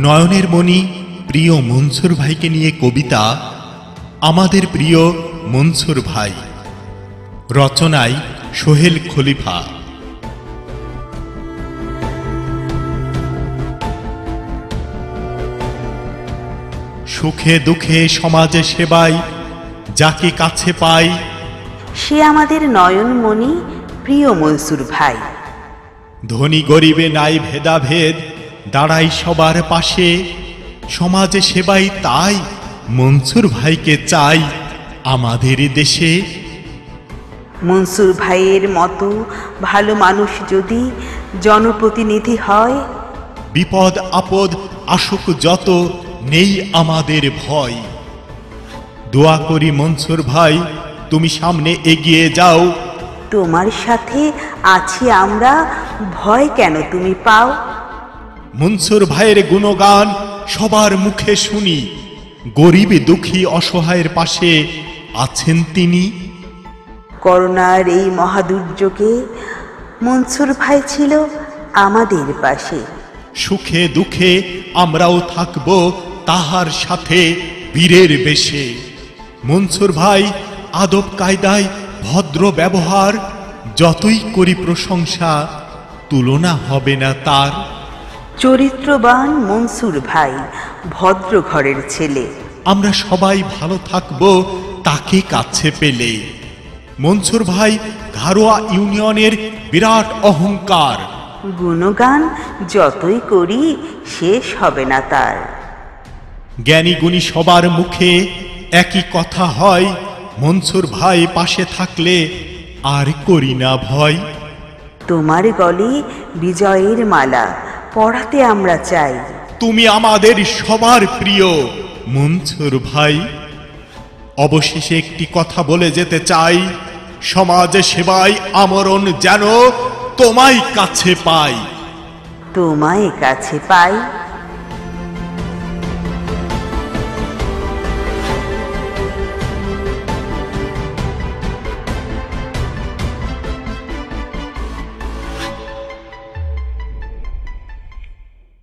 নয়নের মণি প্রিয় মনসুর ভাইকে নিয়ে কবিতা আমাদের প্রিয় মনসুর ভাই, রচনায় সোহেল খলিফা। সুখে দুঃখে সমাজে সেবায় যাকে কাছে পাই, সে আমাদের নয়নমণি প্রিয় মনসুর ভাই। ধনী গরিবে নাই ভেদাভেদ, দাঁড়াই সবার পাশে, সমাজে সেবাই তাই মনসুর ভাইকে চাই আমাদের দেশে। মনসুর ভাইয়ের মতো ভালো মানুষ যদি জনপ্রতিনিধি হয়, বিপদ আপদ আসুক যত নেই আমাদের ভয়। দোয়া করি মনসুর ভাই তুমি সামনে এগিয়ে যাও, তোমার সাথে আছি আমরা, ভয় কেন তুমি পাও। মনসুর ভাইয়ের গুণগান সবার মুখে শুনি, গরিব দুঃখী অসহায়ের পাশে আছেন তিনি। করোনার এই মহাদুর্যোগে মনসুর ভাই ছিল আমাদের পাশে। সুখে দুঃখে আমরাও থাকব তাহার সাথে বীরের বেশে। মনসুর ভাই আদব কায়দায় ভদ্র ব্যবহার, যতই করি প্রশংসা তুলনা হবে না তার। চরিত্রবান মনসুর ভাই ভদ্র ঘরের ছেলে, আমরা সবাই ভালো থাকব তাকে কাছে পেলে। মনসুর ভাই ঘাড়োয়া ইউনিয়নের বিরাট অহংকার, গুণগান যতই করি শেষ হবে না তার। জ্ঞানী গুণী সবার মুখে একই কথা হয়, মনসুর ভাই পাশে থাকলে আর করি না ভয়। তোমার গলে বিজয়ের মালা পরাতে আমরা চাই, তুমি আমাদের সবার প্রিয় মনসুর ভাই। অবশেষে একটি কথা বলে যেতে চাই, সমাজ সেবায় আমরণ যেন তোমায় কাছে পাই। তোমায় কাছে পাই।